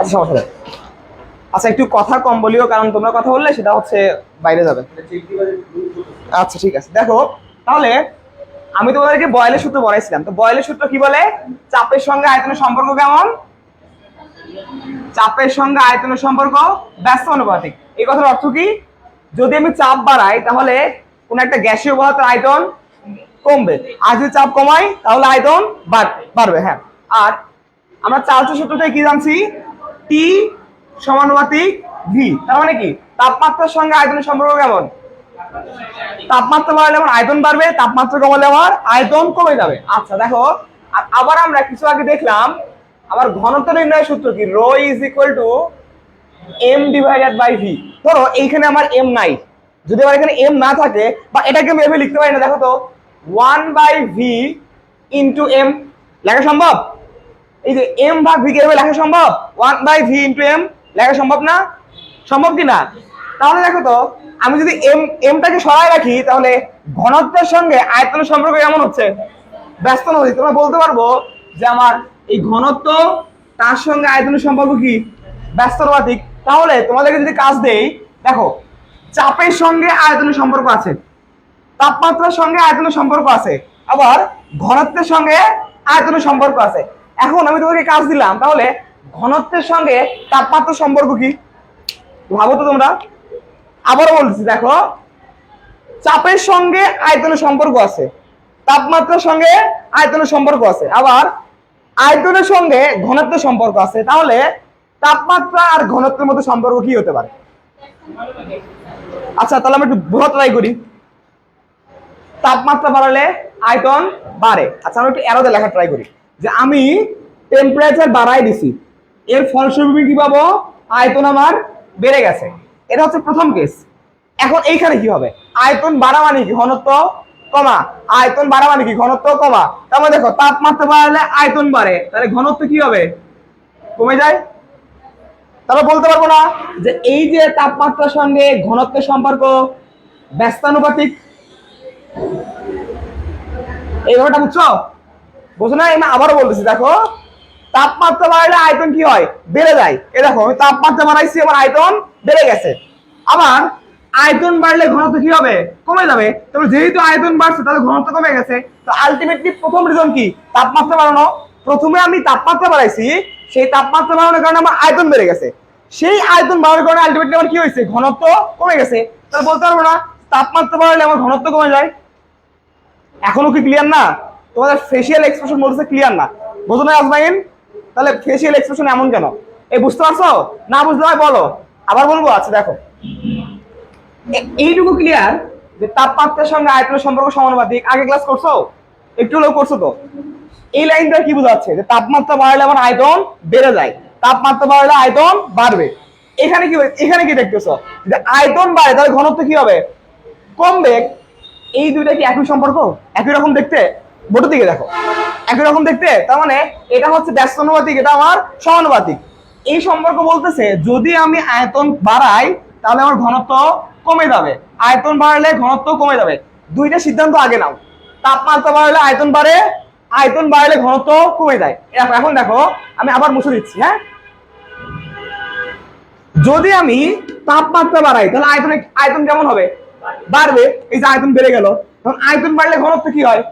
আচ্ছা সমস্যা নেই। আচ্ছা একটু কথা কম বলিও, কারণ তোমরা কথা বললে সেটা হচ্ছে বাইরে যাবে। আচ্ছা ঠিক আছে, দেখো তাহলে আমি তোমাদেরকে বয়েলের সূত্র বলাইছিলাম। তো বয়েলের সূত্র কি বলে? চাপের সঙ্গে আয়তনের সম্পর্ক কেমন? চাপের সঙ্গে আয়তনের সম্পর্ক ব্যস্ত অনুপাতিক। এই কথার অর্থ কি? যদি আমি চাপ বাড়াই তাহলে কোন একটা গ্যাসীয় পদার্থের আয়তন কমবে, আর যদি চাপ কমাই তাহলে আয়তন বাড়বে। হ্যাঁ, আর আমরা চার্লসের সূত্র থেকে কি জানছি? টি সমানুপাতিক ভি। তার মানে কি তাপমাত্রার সঙ্গে আয়তনের সম্পর্ক কেমন? তাপমাত্রা বাড়লে আমার আয়তন বাড়বে, তাপমাত্রা কমালে আমার আয়তন কমে যাবে। আচ্ছা দেখো, আবার আমরা কিছু আগে দেখলাম আমার ঘনত্ব নির্ণয়ের সূত্র কি? Rho is equal to M divided by V. ধরো এইখানে আমার এম নাই, যদি আমার এখানে এম না থাকে, বা এটাকে আমি এভাবে লিখতে পারি না, দেখো তো 1/v ইন্টু এম লেখা সম্ভব? এই যে এম ভাগ ভি কে এভাবে লেখা সম্ভব? 1/v ইন্টু এম লেখা সম্ভব না? সম্ভব কি না? তাহলে দেখো তো আমি যদি এমটাকে সরাই রাখি তাহলে ঘনত্বের সঙ্গে আয়তনের সম্পর্ক কেমন হচ্ছে? ব্যস্ত নদী। তোমরা বলতে পারবো যে আমার এই ঘনত্ব তার সঙ্গে আয়তনের সম্পর্ক কি? ব্যস্ত অনুপাতিক। তাহলে তোমাদেরকে যদি কাজ দেই, দেখো চাপের সঙ্গে আয়তনের সম্পর্ক আছে, তাপমাত্রার সঙ্গে আয়তনের সম্পর্ক আছে, আবার ঘনত্বের সঙ্গে আয়তনের সম্পর্ক আছে। এখন আমি তোমাকে কাজ দিলাম, তাহলে ঘনত্বের সঙ্গে তাপমাত্রার সম্পর্ক কি ভাবো তো তোমরা। আবারও বলছি, দেখো চাপের সঙ্গে আয়তনের সম্পর্ক আছে, তাপমাত্রার সঙ্গে আয়তনের সম্পর্ক আছে, আবার আয়তনের সঙ্গে ঘনত্বের সম্পর্ক আছে। তাহলে তাপমাত্রা আর ঘনত্বের মধ্যে সম্পর্ক কি হতে পারে? আচ্ছা তাহলে আমরা একটু বোঝা ট্রাই করি। তাপমাত্রা বাড়ালে আয়তন বাড়ে। আচ্ছা আমরা একটু অ্যারোতে লেখা ট্রাই করি যে আমি টেম্পারেচার বাড়াই দিছি, এর ফলস্বরূপ কি পাবো? আয়তন আমার বেড়ে গেছে। এটা হচ্ছে প্রথম কেস। এখন এইখানে কি হবে? আয়তন বাড়া মানে কি? ঘনত্ব কমা। আয়তন বাড়া মানে কি? ঘনত্ব কমা। তার মানে দেখো তাপমাত্রা বাড়ালে আয়তন বাড়ে, তাহলে ঘনত্ব কি হবে? কমে যায়। তাহলে বলতে পারবো না যে এই যে তাপমাত্রার সঙ্গে ঘনত্বের সম্পর্ক ব্যস্তানুপাতিক? এই ব্যাপারটা বুঝছো? বুঝো না? আমি আবারও বলতেছি, দেখো তাপমাত্রা বাড়লে আয়তন কি হয়? বেড়ে যায়। এ দেখো আমি তাপমাত্রা বাড়াইছি, আমার আয়তন বেড়ে গেছে। আবার আয়তন বাড়লে ঘনত্ব কি হবে? কমে যাবে। তবে যেহেতু আয়তন বাড়ছে তাহলে ঘনত্ব কমে গেছে। তো আলটিমেটলি প্রথম রিজন কি? তাপমাত্রা বাড়ানো। প্রথমে আমি তাপমাত্রা বাড়াইছি, সেই তাপমাত্রা বাড়ানোর কারণে আমার আয়তন বেড়ে গেছে, সেই আয়তন বাড়ানোর কারণে আলটিমেটলি আমার কি হয়েছে? ঘনত্ব কমে গেছে। তাহলে বলতে পারবো না তাপমাত্রা বাড়লে আমার ঘনত্ব কমে যায়। এখনো কি ক্লিয়ার না? তোমাদের ফেসিয়াল এক্সপ্রেশন বলতেছে ক্লিয়ার না। বুঝো না আজমাইন? তাহলে ফেসিয়াল এক্সপ্রেশন এমন কেন? এই বুঝতে পারছো? না বুঝতে হয় বলো, আবার বলবো। আচ্ছা দেখো এইটুকু ক্লিয়ার যে তাপমাত্রার সঙ্গে আয়তনের সম্পর্ক সমানুপাতিক। আগে ক্লাস করছো? একটু হলেও করছো তো? এই লাইনটা কি বোঝাচ্ছে? যে তাপমাত্রা বাড়লে আমার আয়তন বেড়ে যায়, তাপমাত্রা বাড়লে আয়তন বাড়বে। এখানে কি এখানে কি দেখতেছো? যে আয়তন বাড়ে তাহলে ঘনত্ব কি হবে? কমবে। এই দুইটা কি একই সম্পর্ক? একই রকম দেখতে? বোর্ডের দিকে দেখো, একই রকম দেখতে। তার মানে এটা হচ্ছে ব্যস্ত অনুপাতিক, এটা আমার সমানুপাতিক। এই সম্পর্ক বলতেছে যদি আমি আয়তন বাড়াই তাহলে আমার ঘনত্ব কমে যাবে, আয়তন বাড়লে ঘনত্ব কমে যাবে। দুইটা সিদ্ধান্ত আগে নাও। তাপমাত্রা বাড়লে আয়তন বাড়ে, আয়তন বাড়লে ঘনত্ব কমে যায়। এখন দেখো আমি আবার মুছে দিচ্ছি। হ্যাঁ, যদি আমি তাপমাত্রা বাড়াই তাহলে আয়তন কেমন হবে? বাড়বে। এই যে আয়তন বেড়ে গেল, তখন আয়তন বাড়লে ঘনত্ব কি হয়?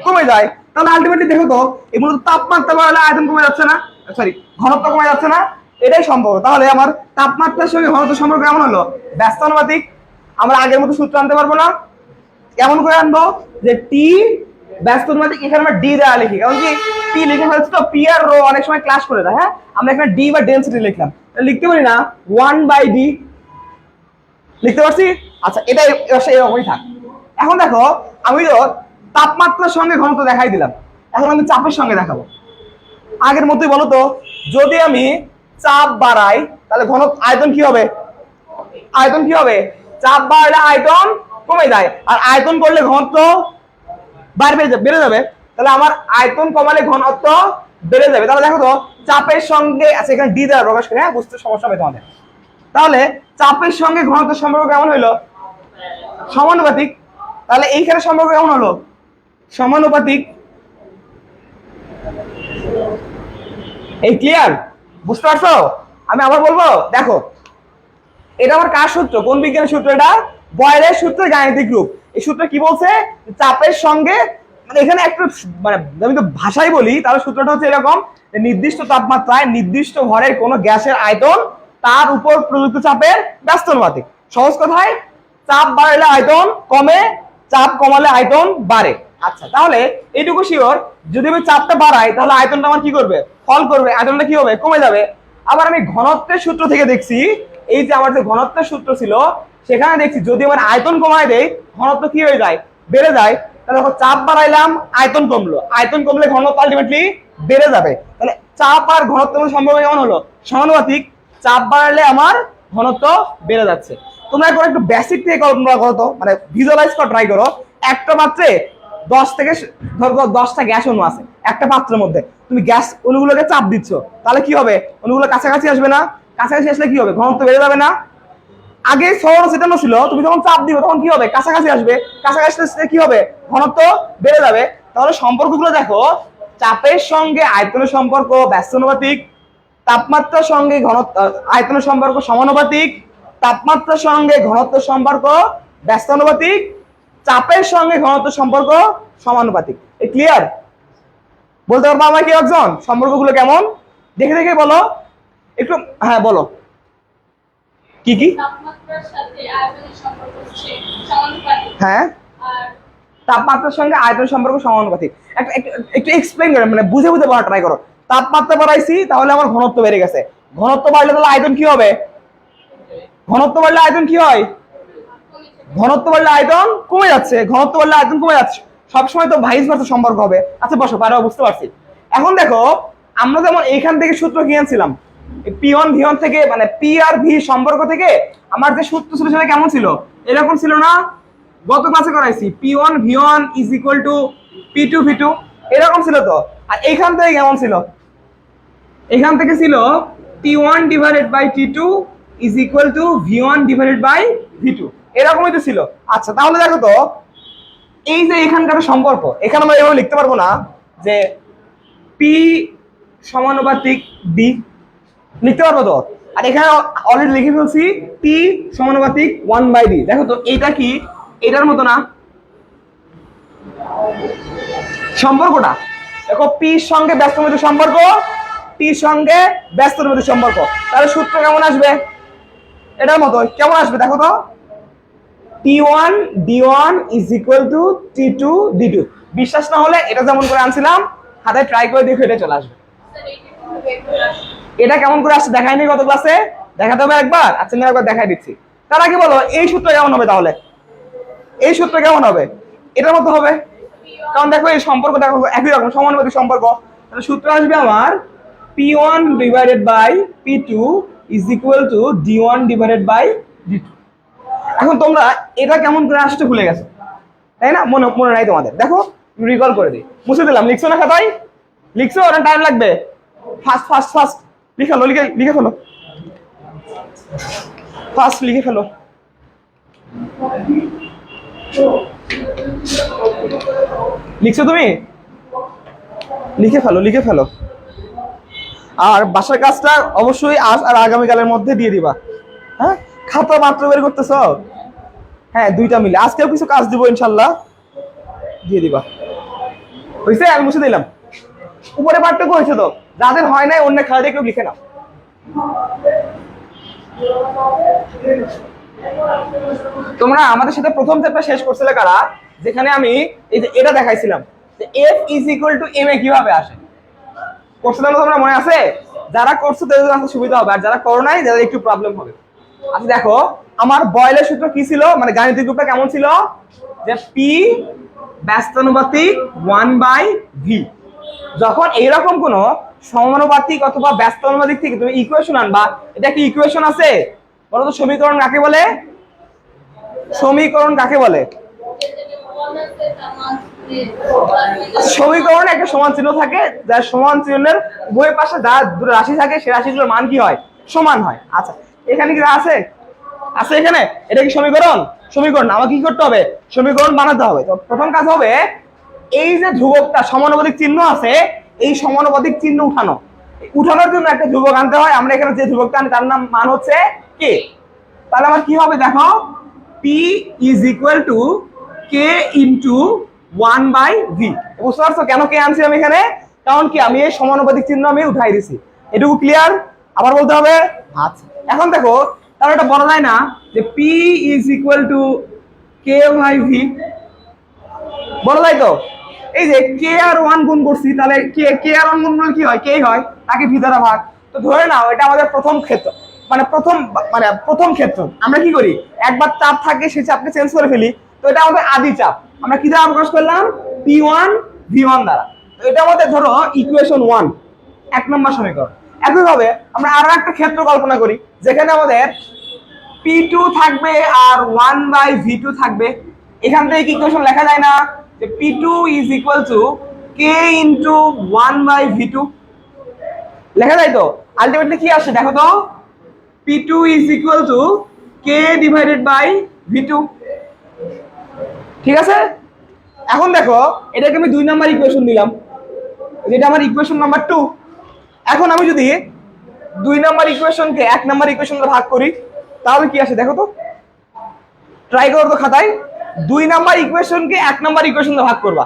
কমে যায়। তাহলে আলটিমেটলি দেখো তো এই মূলত তাপমাত্রা বাড়লে আয়তন কমে যাচ্ছে না, সরি ঘনত্ব কমে যাচ্ছে না? এটাই সম্ভব। তাহলে আমার তাপমাত্রার সঙ্গে ঘনত্বের সম্পর্ক কেমন হলো? ব্যস্তানুপাতিক। আমরা আগের মতো সূত্র আনতে পারবো না। কেমন করে আনবো? যে টি ব্যস্তানুপাতিক, এখানে আমরা ডি দেওয়া লিখি, কারণ কি পি লিখে ফেলছি তো, পি আর রো অনেক সময় ক্লাস করে দেয়। হ্যাঁ, আমরা এখানে ডি বা ডেন্সিটি লিখলাম, লিখতে পারি না 1/d লিখতে পারছি? আচ্ছা এটাই এরকমই থাক। এখন দেখো আমি তো তাপমাত্রার সঙ্গে ঘনত্ব দেখাই দিলাম, এখন আমি চাপের সঙ্গে দেখাবো। আগের মতোই বলো তো, যদি আমি চাপ বাড়াই তাহলে আয়তন কি হবে? আয়তন কি হবে? চাপ বাড়লে আয়তন কমে যায়, আর আয়তন করলে ঘনত্ব বেড়ে যাবে। তাহলে আমার আয়তন কমালে ঘনত্ব বেড়ে যাবে। তাহলে দেখো তো চাপের সঙ্গে, আচ্ছা এখানে ডি দ্বারা প্রকাশ করে, হ্যাঁ বুঝতে সমস্যা হবে তোমাদের। তাহলে চাপের সঙ্গে ঘনত্বের সম্পর্ক কেমন হইলো? সমানুপাতিক। তাহলে এইখানে সম্পর্ক কেমন হলো? সমানুপাতিক। এই ক্লিয়ার? বুঝতে পারছো? আমি আবার বলবো, দেখো এটা আমার কার সূত্র, কোন বিজ্ঞানের সূত্র? এটা বয়েলের সূত্রের গাণিতিক রূপ। এই সূত্র কি বলছে? চাপের সঙ্গে, মানে এখানে একটা, মানে আমি তো ভাষায় বলি, তাহলে সূত্রটা হচ্ছে এরকম, নির্দিষ্ট তাপমাত্রায় নির্দিষ্ট ভরের কোনো গ্যাসের আয়তন তার উপর প্রযুক্ত চাপের ব্যস্তানুপাতিক। সহজ কথায়, চাপ বাড়লে আয়তন কমে, চাপ কমালে আয়তন বাড়ে। আচ্ছা, তাহলে এইটুকু শিওর, যদি আমি চাপটা বাড়াই তাহলে আয়তনটা আমার কি করবে? ফল করবে, আয়তনটা কি হবে? কমে যাবে। আবার আমি ঘনত্বের সূত্র থেকে দেখছি, এই যে আমার যে ঘনত্বের সূত্র ছিল সেখানে দেখছি যদি আমার আয়তন কমায় দেই ঘনত্ব কি হয়ে যায়? বেড়ে যায়। তাহলে যখন চাপ বাড়াইলাম আয়তন কমলো, আয়তন কমলে ঘনত্ব আলটিমেটলি বেড়ে যাবে। তাহলে চাপ আর ঘনত্বের সম্পর্ক কেমন হলো? সমানুপাতিক। চাপ বাড়লে আমার ঘনত্ব বেড়ে যাচ্ছে। তোমরা এখন একটু বেসিক থেকে কল্পনা করো তো, মানে ভিজুয়ালাইজ করা ট্রাই করো। একটা পাত্রে 10 থেকে ধরো 10টা গ্যাস অণু আছে একটা পাত্রের মধ্যে, তুমি গ্যাস অণুগুলোকে চাপ দিচ্ছ, তাহলে কি হবে? অণুগুলো কাছাকাছি আসবে না? কাছাকাছি আসলে কি হবে? ঘনত্ব বেড়ে যাবে না? আগে সরল সেটানো ছিল, তুমি যখন চাপ দিবে তখন কি হবে? কাছাকাছি আসবে, কাছাকাছি আসলে কি হবে? ঘনত্ব বেড়ে যাবে। তাহলে সম্পর্কগুলো দেখো, চাপের সঙ্গে আয়তনের সম্পর্ক ব্যস্তানুপাতিক, তাপমাত্রার সঙ্গে ঘনত্ব আয়তনের সম্পর্ক সমানুপাতিক, তাপমাত্রার সঙ্গে ঘনত্বের সম্পর্ক ব্যস্তানুপাতিক, চাপের সঙ্গে ঘনত্বের সম্পর্ক সমানুপাতিক। এই ক্লিয়ার? বলতে পারবো আমার কি একজন সম্পর্কগুলো কেমন? দেখে দেখে বলো একটু। হ্যাঁ বলো, কি কি? তাপমাত্রার সাথে আয়তনের সম্পর্ক হচ্ছে সমানুপাতিক। হ্যাঁ, আর তাপমাত্রার সঙ্গে আয়তনের সম্পর্ক সমানুপাতিক। একটু একটু একটু এক্সপ্লেইন করে, মানে বুঝে বুঝে বলা ট্রাই করো। তাপমাত্রা বাড়াইছি তাহলে আমার ঘনত্ব বেড়ে গেছে, ঘনত্ব বাড়লে তাহলে আয়তন কি হবে? ঘনত্ব বাড়লে আয়তন কি হয়? ঘনত্ব বাড়লে আয়তন কমে যাচ্ছে, ঘনত্ব বাড়লে আয়তন কমে যাচ্ছে। সবসময় তো ভাইস ভার্সা সম্পর্ক হবে। আচ্ছা বসো, পারো, বুঝতে পারছি। এখন দেখো, আমরা যেমন এইখান থেকে সূত্র কি আনছিলাম, পি ওয়ান ভি ওয়ান থেকে, মানে পি আর ভি সম্পর্ক থেকে আমার যে সূত্র ছিল সেটা কেমন ছিল? এরকম ছিল না? গত ক্লাসে করাইছি, P one V one is equal to P two V two, এরকম ছিল তো। আর এইখান থেকে কেমন ছিল? এখান থেকে ছিল T one divided by T two is equal to V one divided by V two, এরকমই তো ছিল। আচ্ছা তাহলে দেখো তো, এই যে এখানকার সম্পর্ক, এখানে আমরা এভাবে লিখতে পারবো না যে পি সমানুপাতিক ডি, লিখতে পারবো তো? আর এখানে অলরেডি লিখে ফেলছি টি সমানুপাতিক 1/d। দেখো তো এইটা কি এটার মতো না সম্পর্কটা? দেখো পির সঙ্গে ব্যস্তানুপাতিক সম্পর্ক, টির সঙ্গে ব্যস্তানুপাতিক সম্পর্ক, তাহলে সূত্র কেমন আসবে? এটার মতো কেমন আসবে দেখো তো, T1 D1 is equal to T2 D2। বিশ্বাস না হলে এটা যেমন করে আনছিলাম হাতে ট্রাই করে দেখো, এটা চলে আসবে। এটা কেমন করে আসছে দেখাইনি গত ক্লাসে? দেখাতে হবে একবার। আচ্ছা আমি একবার দেখাই দিচ্ছি। তার আগে বলো এই সূত্র কেমন হবে? তাহলে এই সূত্র কেমন হবে? এটার মতো হবে, কারণ দেখো এই সম্পর্ক দেখো একই রকম, সমানুপাতিক সম্পর্ক। তাহলে সূত্র আসবে আমার P1 divided by P2 is equal to D1 divided by D2। এখন তোমরা এটা কেমন করে আসতে ভুলে গেছো, তাই না? মনে মনে নাই তোমাদের? দেখো রিকল করে দিই, মুছে দিলাম। লিখছো না খাতায়? লিখছো না? টাইম লাগবে। ফাস্ট ফাস্ট ফাস্ট লিখে ফেলো, লিখে ফেলো, ফাস্ট লিখে ফেলো। লিখছো তুমি? লিখে ফেলো, লিখে ফেলো। আর বাসার কাজটা অবশ্যই আজ আর আগামীকালের মধ্যে দিয়ে দিবা। হ্যাঁ, খাতা মাত্র বের করতেছ? হ্যাঁ, দুইটা মিলে আজকেও কিছু কাজ দিব ইনশাল্লাহ, দিয়ে দিবা। হয়েছে? আমি মুছে দিলাম। উপরে পার্টটুকু হয়েছে তো, যাদের হয় নাই অন্য খেলা দিয়ে কেউ লিখে নাও। তোমরা আমাদের সাথে প্রথম চ্যাপ্টার শেষ করছিলে কারা? যেখানে আমি এই যে এটা দেখাইছিলাম যে F is equal to ma কিভাবে আসে। করছিলাম তোমরা, মনে আছে? যারা করছো তাদের জন্য সুবিধা হবে, আর যারা করো নাই যাদের একটু প্রবলেম হবে। আচ্ছা দেখো, আমার বয়েলের সূত্র কি ছিল, মানে গাণিতিক রূপটা কেমন ছিল? যে পি ব্যস্তানুপাতিক 1/v। যখন এইরকম কোন সমানুপাতিক অথবা ব্যস্তানুপাতিক থেকে তুমি ইকুয়েশন আনবা, এটা কি ইকুয়েশন আছে? বলো তো সমীকরণ কাকে বলে? সমীকরণ কাকে বলে? সমীকরণ একটা সমান চিহ্ন থাকে, যার সমান চিহ্নের উভয় পাশে যা দুটো রাশি থাকে সে রাশিগুলোর মান কি হয়? সমান হয়। আচ্ছা এখানে কি আছে? আছে এখানে? এটা কি সমীকরণ? সমীকরণ আমাকে কি করতে হবে? সমীকরণ বানাতে হবে। তো প্রথম কাজ হবে এই যে ধ্রুবকটা সমানুপাতিক চিহ্ন আছে, এই সমানুপাতিক চিহ্ন উঠানো। উঠানোর জন্য একটা ধ্রুবক আনতে হয়, আমরা এখানে যে ধ্রুবকটা আনি তার নাম মান হচ্ছে কে। তাহলে আমার কি হবে দেখো, P is equal to K into 1/v। বুঝতে পারছো কেন কে আনছি আমি এখানে? কারণ কি আমি এই সমানুপাতিক চিহ্ন আমি উঠাই দিছি। এটুকু ক্লিয়ার? আবার বলতে হবে? আচ্ছা, এখন দেখো তাহলে এটা বলা যায় না যে P is equal to K by V? বলা যায় তো? এই যে কে আর 1 গুণ করছি, তাহলে কে আর 1 গুণ করলে কি হয়? কে হয়, তাকে ভি দ্বারা ভাগ। তো ধরে নাও এটা আমাদের প্রথম ক্ষেত্র, মানে প্রথম ক্ষেত্র। আমরা কি করি, একবার চাপ থাকে সেই চাপকে চেঞ্জ করে ফেলি। তো এটা আমাদের আদি চাপ, আমরা কি দ্বারা প্রকাশ করলাম? P1 V1 দ্বারা। তো এটা আমাদের ধরো ইকুয়েশন 1, 1 নম্বর সমীকরণ। একইভাবে আমরা আরো একটা ক্ষেত্র কল্পনা করি যেখানে আমাদের P2 থাকবে আর 1/V2 থাকবে। এখান থেকে কি ইকুয়েশন লেখা যায় না যে P2 is equal to K into 1/V2? লেখা যায় তো? আলটিমেটলি কি আসে দেখো তো, P2 is equal to K divided by V2। ঠিক আছে, এখন দেখো এটাকে আমি 2 নাম্বার ইকুয়েশন দিলাম, যেটা আমার ইকুয়েশন নাম্বার 2। এখন আমি যদি 2 নাম্বার ইকুয়েশনকে 1 নাম্বার ইকুয়েশন দ্বারা ভাগ করি তাহলে কি আসে দেখো তো, ট্রাই করো তো খাতায়। 2 নাম্বার ইকুয়েশনকে 1 নাম্বার ইকুয়েশন দ্বারা ভাগ করবা,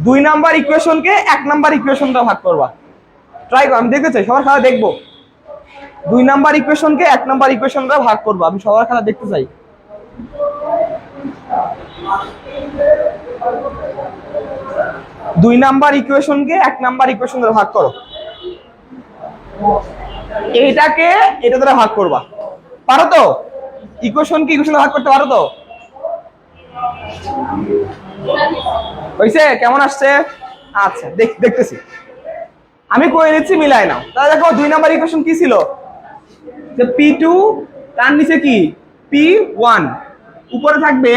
2 নাম্বার ইকুয়েশনকে 1 নাম্বার ইকুয়েশন দ্বারা ভাগ করবা। ট্রাই করো, আমি দেখতে চাই সবার খাতা দেখবো। 2 নাম্বার ইকুয়েশনকে 1 নাম্বার ইকুয়েশন দ্বারা ভাগ করবা, আমি সবার খাতা দেখতে চাই। দুই নাম্বার ইকুয়েশনকে 1 নাম্বার ইকুয়েশন দ্বারা ভাগ করো, এইটাকে এটা দ্বারা ভাগ করবা। পারো তো? ইকুয়েশনকে ইকুয়েশন দ্বারা ভাগ করতে পারো তো? হইছে? কেমন আসছে? আচ্ছা দেখতেছি, আমি করে নিচ্ছি, মিলাই নাও। তাহলে দেখো 2 নাম্বার ইকুয়েশন কি ছিল, যে P2 তার নিচে কি P1, উপরে থাকবে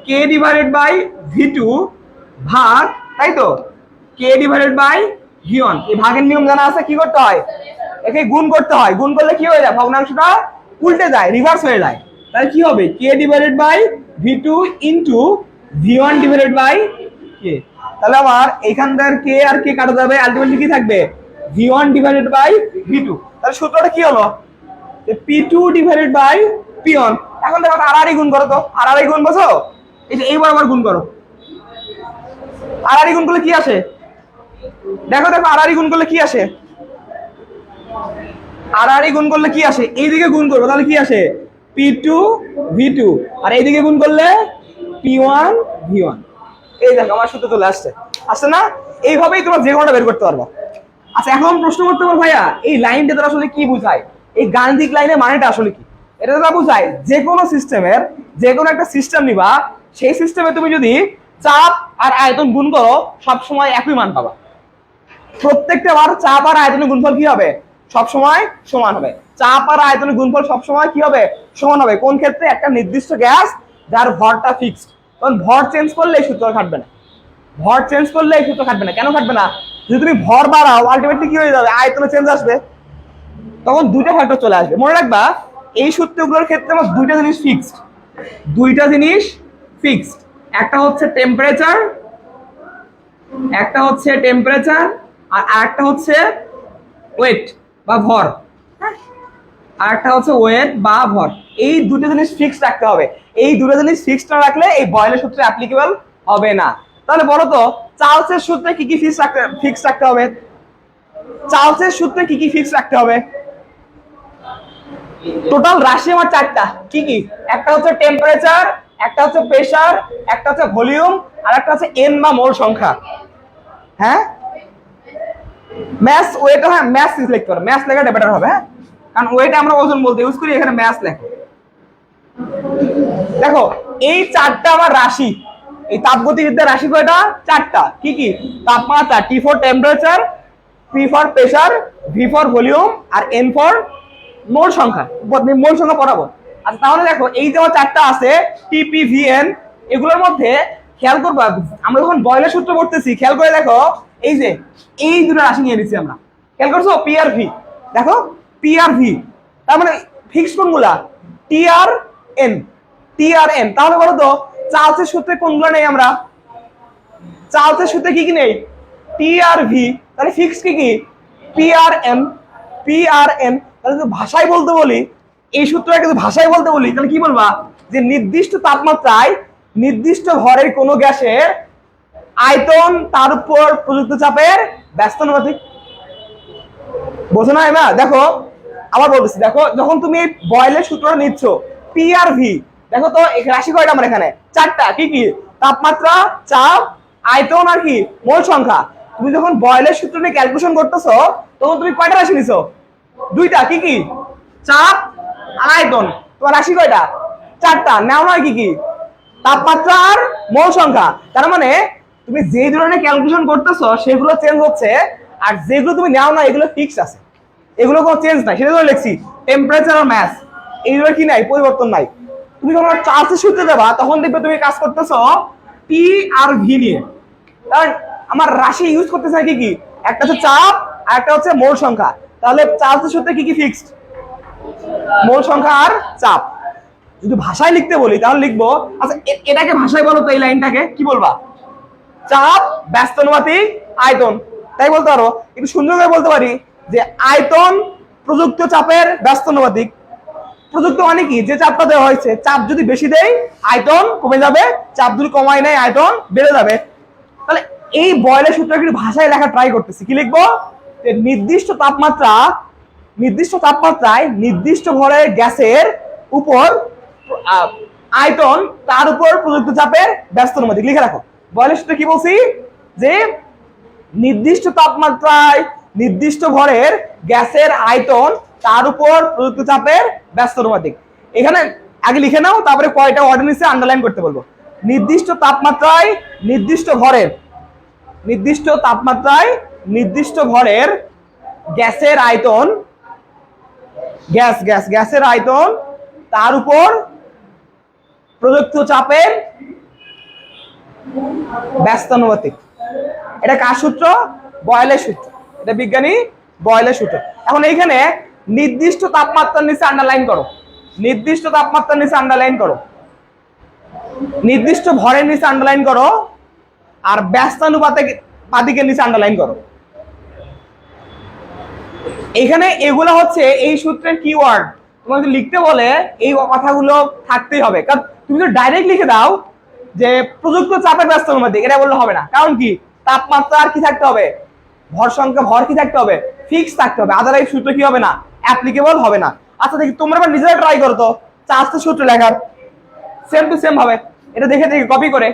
K ডিভাইডেড বাই V2 ভাগ, তাই তো, K ডিভাইডেড বাই V1। এই ভাগের নিয়ম জানা আছে, কি করতে হয়, একে গুণ করতে হয়। গুণ করলে কি হয়ে যায়, ভগ্নাংশটা উল্টে যায়, রিভার্স হয়ে যায়। তাহলে কি হবে, K divided by V2 into V1 divided by K। তাহলে আমার এইখানকার K আর K কাটা যাবে, আলটিমেটলি কি থাকবে, V1 ডিভাইডেড বাই V2। তাহলে সূত্রটা কি হলো, P2 ডিভাইডেড বাই P1। এখন দেখো আড়াআড়ি গুণ করো তো, আড়াআড়ি গুণ বোঝো, এই যে এইবার আবার গুণ করো। আড়াআড়ি গুণ করলে কি আসে দেখো, আড়াআড়ি গুণ করলে কি আসে, আড়াআড়ি গুণ করলে কি আসে, এইদিকে গুণ করবো তাহলে কি আসে, P2 V2, আর এইদিকে গুণ করলে P1 V1। এই দেখো আমার সূত্র চলে আসছে, আসছে না? এইভাবেই তোমরা যে কোনোটা বের করতে পারবা। আচ্ছা, এখন প্রশ্ন করতে পারো ভাইয়া এই লাইনটা তোর আসলে কি বোঝায়, এই গাণিতিক লাইনের মানেটা আসলে কি? এটা তোরা বোঝায় যে কোনো সিস্টেমের, যে কোনো একটা সিস্টেম নিবা, সেই সিস্টেমে তুমি যদি চাপ আর আয়তন গুণ করো সব সময় একই মান পাবা। প্রত্যেকটা বার চাপ আর আয়তনের গুণফল কি হবে, সব সময় সমান হবে। চাপ আর আয়তনের গুণফল সব সময় কি হবে, সমান হবে। কোন ক্ষেত্রে, একটা নির্দিষ্ট গ্যাস যার ভরটা ফিক্সড। কারণ ভর চেঞ্জ করলে এই সূত্র খাটবে না, ভর চেঞ্জ করলে এই সূত্র খাটবে না। কেন খাটবে না, যদি তুমি ভর বাড়াও আলটিমেটলি কি হয়ে যাবে, আয়তনে চেঞ্জ আসবে, তখন দুইটা ফ্যাক্টর চলে আসবে। মনে রাখবা এই সূত্রগুলোর ক্ষেত্রে আমার দুইটা জিনিস ফিক্সড, দুইটা জিনিস ফিক্সড। একটা হচ্ছে টেম্পারেচার, একটা হচ্ছে টেম্পারেচার, আর আরেকটা হচ্ছে ওয়েট বা ভর, আর একটা হচ্ছে ওয়েট বা ভর। এই দুটো জিনিস ফিক্সড রাখতে হবে। এই দুটো জিনিস ফিক্সড না রাখলে এই বয়লের সূত্রে অ্যাপ্লিকেবল হবে না। তাহলে বলো তো চার্লসের সূত্রে কি কি ফিক্স রাখতে হবে, চার্লসের সূত্রে কি কি ফিক্স রাখতে হবে? টোটাল রাশি আমার 4টা, কি কি? একটা হচ্ছে টেম্পারেচার, একটা হচ্ছে প্রেসার, একটা হচ্ছে ভলিউম, আর একটা হচ্ছে এন বা মোল সংখ্যা। হ্যাঁ, ম্যাস ওয়েট, হ্যাঁ ম্যাস লিখতে পারো, ম্যাস লেখাটা বেটার হবে। হ্যাঁ, কারণ ওয়েট আমরা ওজন বলতে ইউজ করি, এখানে ম্যাস লেখো। দেখো এই 4টা আমার রাশি, এই তাপগতিবিদ্যার রাশি কয়টা, 4টা। কি কি? তাপমাত্রা, T for temperature, P for pressure, V for volume, আর এন ফর মোল সংখ্যা। মোল সংখ্যা পড়াবো। আচ্ছা তাহলে দেখো এই যে আমার 4টা আছে টিপি ভিএন, এগুলোর মধ্যে খেয়াল করবা আমরা যখন বয়লের সূত্র পড়তেছি, খেয়াল করে দেখো এই যে এই দুটো রাশি নিয়ে নিচ্ছি আমরা, খেয়াল করছো, পি আর ভি। দেখো পি আর ভি, তার মানে ফিক্স কোনগুলা, টি আর এন, টি আর এন। তাহলে বলো তো চার্লসের সূত্রে কোনগুলো নেই আমরা, চার্লসের সূত্রে কি কি নেই, টি আর ভি। তাহলে ফিক্স কি কি, PRN PRN। তাহলে যদি ভাষায় বলতে বলি, এই সূত্রটা কিন্তু ভাষায় বলতে বলি, তাহলে কি বলবা? যে নির্দিষ্ট তাপমাত্রায় নির্দিষ্ট ভরের কোনো গ্যাসের আয়তন তার উপর প্রযুক্ত চাপের ব্যস্তানুপাতিক। বোঝো না এবার? দেখো আবার বলতেছি, দেখো যখন তুমি বয়েলের সূত্রটা নিচ্ছ PRV, দেখো তো রাশি কয়টা আমার এখানে? 4টা। কি কি? তাপমাত্রা, চাপ, আয়তন আর কি মোল সংখ্যা। তুমি যখন বয়েলের সূত্র নিয়ে ক্যালকুলেশন করতেছো তখন তুমি কয়টা রাশি নিছো? 2টা। কি কি? চাপ আর আয়তন। তোমার রাশি কয়টা? 4টা। নাও নয় কি কি? তাপমাত্রা আর মোল সংখ্যা। তার মানে তুমি যে ধরনের ক্যালকুলেশন করতেছো সেগুলো চেঞ্জ হচ্ছে, আর যেগুলো তুমি নাও না এগুলো ফিক্স আছে, এগুলো কোনো চেঞ্জ নাই। সেটা ধরে লিখছি টেম্পারেচার আর ম্যাস, এইগুলো কি নাই, পরিবর্তন নাই। তুমি যখন চার্জের সূত্রে দেবা তখন দেখবে তুমি কাজ করতেছো পি আর ভি নিয়ে। কারণ আমার রাশি ইউজ করতেছে কি কি? একটা হচ্ছে চাপ আর একটা হচ্ছে মোল সংখ্যা। তাহলে চার্জের সূত্রে কি কি ফিক্সড? মোল সংখ্যা আর চাপ। যদি ভাষায় লিখতে বলি তাহলে লিখবো, আচ্ছা এটাকে ভাষায় বলো তো, এই লাইনটাকে কি বলবা? চাপ ব্যস্তানুপাতিক আয়তন, তাই বলতে পারো। একটু সুন্দর করে বলতে পারি যে আয়তন প্রযুক্ত চাপের ব্যস্তানুপাতিক। প্রযুক্ত মানে কি? যে চাপটা দেওয়া হয়েছে, চাপ যদি বেশি দেয় আয়তন কমে যাবে, চাপ যদি কমায় নেয় আয়তন বেড়ে যাবে। তাহলে এই বয়েলের সূত্রটা কিন্তু ভাষায় লেখা ট্রাই করতেছি। কি লিখবো? যে নির্দিষ্ট তাপমাত্রায় নির্দিষ্ট ভরের গ্যাসের উপর আয়তন তার উপর প্রযুক্ত চাপের ব্যস্তানুপাতিক লিখে রাখো। বয়েলের সূত্রে কি বলছি? যে নির্দিষ্ট তাপমাত্রায় নির্দিষ্ট ভরের গ্যাসের আয়তন তার উপর প্রযুক্ত চাপের ব্যস্তানুপাতিক। এখানে আগে লিখে নাও, তারপরে কয়টা অর্ডিনেন্সে আন্ডারলাইন করতে বলবো। নির্দিষ্ট তাপমাত্রায় নির্দিষ্ট ভরের গ্যাসের আয়তন, গ্যাসের আয়তন তার উপর প্রযুক্ত চাপের ব্যস্তানুপাতিক। এটা কার সূত্র? বয়েলের সূত্র। এটা বিজ্ঞানী বয়েলের সূত্র। এখন এইখানে নির্দিষ্ট তাপমাত্রার নিচে আন্ডারলাইন করো, নির্দিষ্ট তাপমাত্রার নিচে আন্ডারলাইন করো, নির্দিষ্ট ভরের নিচে আন্ডারলাইন করো, আর ব্যস্তানুপাতিকের নিচে আন্ডারলাইন করো। এখানে এগুলো হচ্ছে এই সূত্রের কিওয়ার্ড। তোমাকে যদি লিখতে বলে এই কথাগুলো থাকতেই হবে। কারণ তুমি যদি ডাইরেক্ট লিখে দাও যে প্রযুক্ত চাপের ব্যস্তানুপাতিক, এটা বললে হবে না। কারণ কি? তাপমাত্রা আর কি থাকতে হবে? ভর সংখ্যা, ভর কি থাকতে হবে? ফিক্স থাকতে হবে। আদারওয়াইজ সূত্র কি হবে না? অ্যাপ্লিকেবল হবে না। আচ্ছা দেখি তোমরা এবার নিজেরা ট্রাই করো তো চার্জের সূত্র লেখার, সেম টু সেম ভাবে। এটা দেখে কপি করে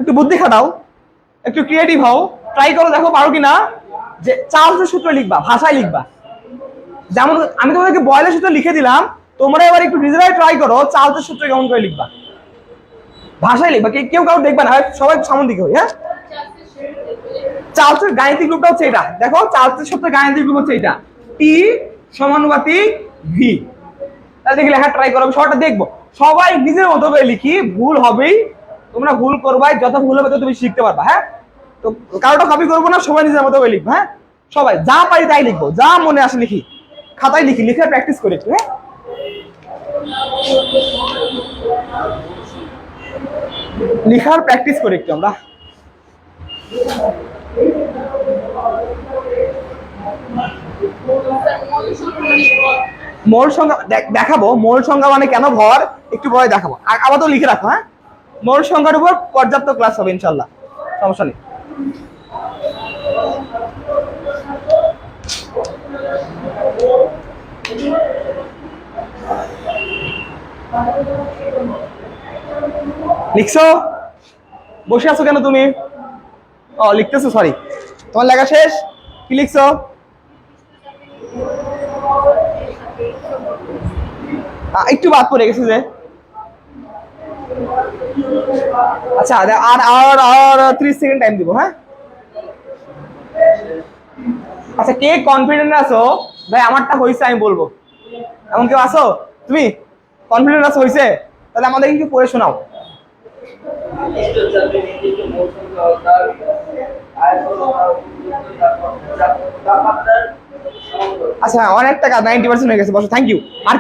একটু বুদ্ধি খাটাও, একটু ক্রিয়েটিভ হও, ট্রাই করো, দেখো পারো কিনা। যে চার্জের সূত্র লিখবা, ভাষায় লিখবা। যেমন আমি তোমাদেরকে বয়েলের সূত্র লিখে দিলাম, তোমরা এবার একটু নিজেরাই ট্রাই করো চার্জের সূত্র কেমন করে লিখবা, ভাষায় লিখবা। কেউ কারো দেখবা না, সবাই সামন দিকে হই। হ্যাঁ, চার্লসের গাণিতিক রূপটা হচ্ছে এটা। দেখো চার্লসের সূত্রের গাণিতিক রূপ হচ্ছে এটা, টি সমানুপাতিক ভি। তাহলে দেখি লেখা ট্রাই করো, আমি সবটা দেখবো। সবাই নিজের মতো করে লিখি, ভুল হবেই, তোমরা ভুল করবাই, যত ভুল হবে তত তুমি শিখতে পারবা। হ্যাঁ, তো কারোটা কপি করবো না, সবাই নিজের মতো করে লিখবো। হ্যাঁ, সবাই যা পারি তাই লিখবো, যা মনে আসে লিখি, খাতায় লিখি, লিখে প্র্যাকটিস করি। হ্যাঁ, লিখার প্র্যাকটিস করি একটু আমরা। মোল সংখ্যা দেখাবো, মোল সংখ্যা মানে কেন ভর একটু পরে দেখাবো। আর আপাতত লিখে রাখো। হ্যাঁ, মোল সংখ্যার উপর পর্যাপ্ত ক্লাস হবে ইনশাল্লাহ, সমস্যা নেই। লিখছো? বসে আছো কেন তুমি? ও লিখতেছো, সরি। তোমার লেখা শেষ? কি লিখছো? একটু বাদ পড়ে গেছে যে। আচ্ছা, আর আর আর 30 সেকেন্ড টাইম দিব। হ্যাঁ, আচ্ছা কে কনফিডেন্ট আছো ভাই আমারটা হইছে আমি বলবো? এমন কেউ আছো? তুমি কনফিডেন্ট আছো হইছে? তাহলে আমাদের একটু পড়ে শোনাও। আচ্ছা অনেক টাকা 90% হয়ে গেছে, বসো। Thank you. আর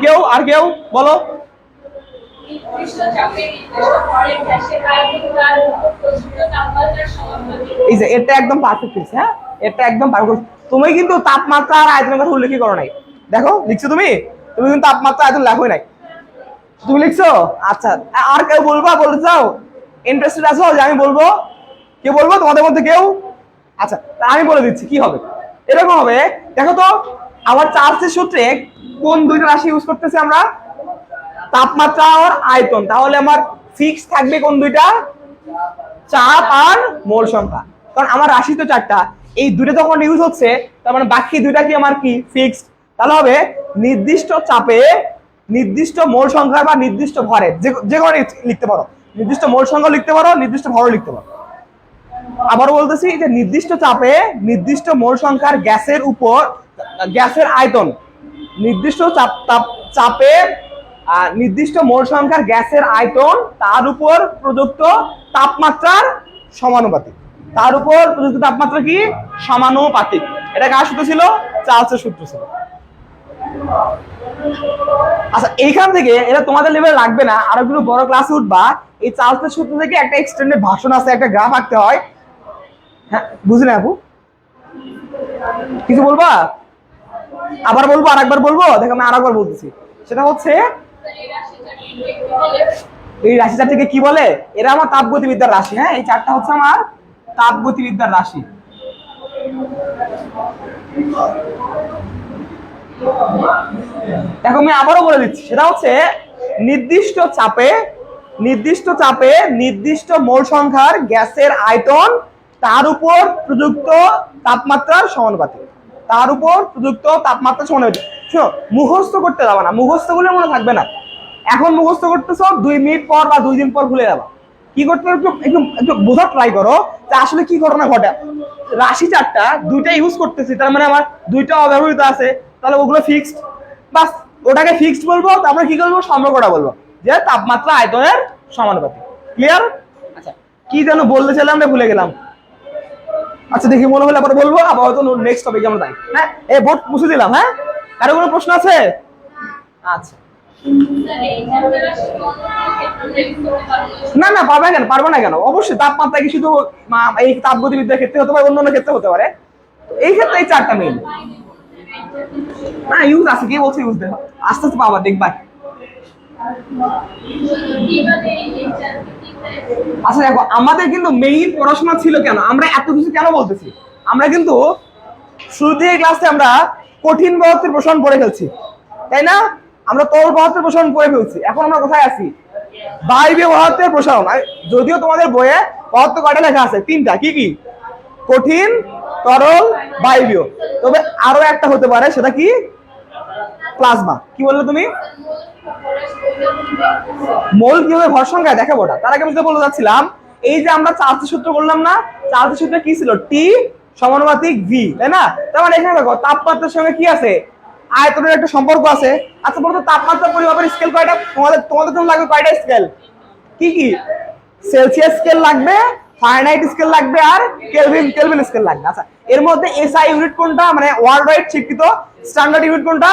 কেউ বলো। এই যে এটা একদম পারফেক্ট হয়েছে। হ্যাঁ, এটা একদম পারফেক্ট। তুমি কিন্তু তাপমাত্রা আর আয়তনের কথা উল্লেখই করো নাই। দেখো লিখছো তুমি কিন্তু তাপমাত্রা আয়তন লেখোই নাই। তুমি লিখছো? আচ্ছা, আর কেউ বলবা, বলতে চাও? ইন্টারেস্টেড আছো যে আমি বলবো? কেউ বলবো তোমাদের মধ্যে কেউ? আচ্ছা, আমি বলে দিচ্ছি কি হবে। এরকম হবে, দেখো তো আমার চার্লসের সূত্রে কোন দুইটা রাশি ইউজ করতেছি আমরা? তাপমাত্রা আর আয়তন। তাহলে আমার ফিক্স থাকবে কোন দুইটা? চাপ আর মোল সংখ্যা। কারণ আমার রাশি তো চারটা, এই দুটো যখন ইউজ হচ্ছে তার মানে বাকি দুইটা কি আমার কি ফিক্সড। তাহলে হবে নির্দিষ্ট চাপে নির্দিষ্ট মোল সংখ্যা বা নির্দিষ্ট ভরে, যে কোনো লিখতে পারো। নির্দিষ্ট মোল সংখ্যা লিখতে পারো, নির্দিষ্ট ভরও লিখতে পারো। আবারও বলতেছি যে নির্দিষ্ট চাপে নির্দিষ্ট মোল সংখ্যার গ্যাসের উপর গ্যাসের আয়তন, নির্দিষ্ট চাপে নির্দিষ্ট মোল সংখ্যার গ্যাসের আয়তন তার উপর প্রযুক্ত তাপমাত্রার সমানুপাতিক। তার উপর প্রযুক্ত তাপমাত্রা কি? সমানুপাতিক। এটা কার সূত্র ছিল? চার্লসের সূত্র ছিল। আচ্ছা, এইখান থেকে এটা তোমাদের লেভেলে লাগবে না, আরো একটু বড় ক্লাসে উঠবা। এই চার্লসের সূত্র থেকে একটা এক্সটেন্ডেড ভাষণ আছে, একটা গ্রাফ আঁকতে হয়। হ্যাঁ, বুঝলি না আপু? কিছু বলবা? আবার বলবো, আরেকবার বলবো? দেখো আমি আরেকবার বলতেছি। সেটা হচ্ছে এই রাশি চারটিকে কি বলে? এরা আমার তাপগতিবিদ্যার রাশি। হ্যাঁ, এই চারটা হচ্ছে আমার তাপগতিবিদ্যার রাশি। দেখো আমি আবারও বলে দিচ্ছি, সেটা হচ্ছে নির্দিষ্ট চাপে নির্দিষ্ট মোল সংখ্যার গ্যাসের আয়তন তার উপর প্রযুক্ত তাপমাত্রার সমানুপাতিক। তার উপর প্রযুক্ত তাপমাত্রা সমানুপাতিক। শোনো, মুখস্থ করতে যাবে না, মুখস্থ করলে মনে থাকবে না। এখন মুখস্থ করতেছো, 2 মিনিট পর বা 2 দিন পর ভুলে যাবা। কি করতে হবে? একটু বোঝার ট্রাই করো যে আসলে কি ঘটনা ঘটে। রাশি চারটা, দুইটা ইউজ করতেছি, তার মানে আমার দুইটা অব্যবহৃত আছে, তাহলে ওগুলো ফিক্সড। বাস ওটাকে ফিক্সড বলবো, তারপরে কি করবো? সম্পর্কটা বলবো যে তাপমাত্রা আয়তনের সমানুপাতিক। ক্লিয়ার? আচ্ছা, কি যেন বলতে চাইলাম আমরা ভুলে গেলাম। আচ্ছা, দেখি মনে হলে আবার বলবো, আবার হয়তো নেক্সট টপিকে আমরা যাই। হ্যাঁ, এই বোর্ড মুছে দিলাম। হ্যাঁ, কারো কোনো প্রশ্ন আছে? আচ্ছা, না না, পারবে কেন? পারবো না কেন? অবশ্যই তাপমাত্রা কি শুধু এই তাপগতিবিদ্যার ক্ষেত্রে হতে পারে, অন্যান্য ক্ষেত্রে হতে পারে। এই ক্ষেত্রে এই চারটা মেইন। না, ইউজ আছে, কে বলছে ইউজ দেখো, আস্তে আস্তে পাবা, দেখবা। আচ্ছা দেখো, আমাদের কিন্তু মেইন পড়াশোনা ছিল কেন, আমরা এত কিছু কেন বলতেছি? আমরা কিন্তু শুরু থেকে ক্লাসে আমরা কঠিন পদার্থের প্রসারণ পড়ে ফেলছি, তাই না? আমরা তরল পদার্থের প্রসারণ পড়ে ফেলছি। এখন আমরা কোথায় আছি? বায়বীয় পদার্থের প্রসারণ। যদিও তোমাদের বইয়ে পদার্থ কয়টা লেখা আছে? 3টা। কি কি? কঠিন, তরল, বায়বীয়। তবে আরো একটা হতে পারে, সেটা কি? প্লাজমা। কি বললে তুমি? মোল কিভাবে ভর সংখ্যা দেখাবো ওটা। তার আগে আমি বলতে যাচ্ছিলাম, এই যে আমরা চার্লসের সূত্র বললাম না, চার্লসের সূত্রে কি ছিল? টি সমানুপাতিক ভি, তাই না? তার মানে এখানে দেখো তাপমাত্রার সঙ্গে কি আছে? আয়তনের একটা সম্পর্ক আছে। আচ্ছা বলতো, তাপমাত্রা পরিমাপের স্কেল কয়টা? তোমাদের জন্য লাগবে কয়টা স্কেল? কি কি? সেলসিয়াস স্কেল লাগবে, ফারেনহাইট স্কেল লাগবে, আর কেলভিন স্কেল লাগবে। আচ্ছা, এর মধ্যে এসআই ইউনিট কোনটা? মানে ওয়ার্ল্ড ওয়াইড স্বীকৃত স্ট্যান্ডার্ড ইউনিট কোনটা?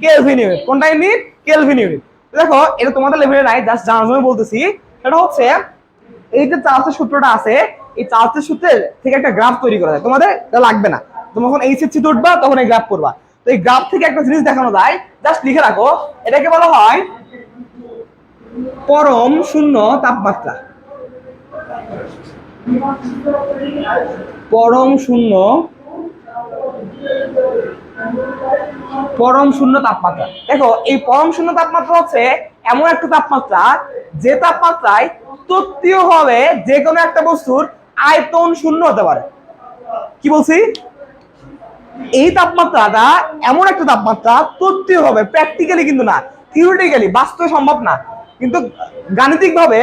Kelvin unit. কোনটা ইউনিট? Kelvin unit. দেখো, এটা তোমাদের লেভেলে নাই, জাস্ট জানার জন্য বলতেছি। সেটা হচ্ছে এই যে চার্লসের সূত্রটা আছে, এই চার্লসের সূত্রের থেকে একটা গ্রাফ তৈরি করা যায়। তোমাদের এটা লাগবে না, তুমি যখন এইচএসসি তে উঠবা তখন এই গ্রাফ করবা। তো এই গ্রাফ থেকে একটা জিনিস দেখানো যায়, জাস্ট লিখে রাখো। এটাকে বলা হয় পরম শূন্য তাপমাত্রা। পরম শূন্য তাপমাত্রা। দেখো, এই পরম শূন্য তাপমাত্রা হচ্ছে এমন একটা তাপমাত্রা যে তাপমাত্রায় তত্ত্বীয় ভাবে যে কোনো একটা বস্তুর আয়তন শূন্য হতে পারে। কি বলছি? এই তাপমাত্রাটা এমন একটা তাপমাত্রা, তত্ত্বীয় ভাবে, প্র্যাকটিক্যালি কিন্তু না, থিওরিটিক্যালি বাস্তবে সম্ভব না, কিন্তু গাণিতিক ভাবে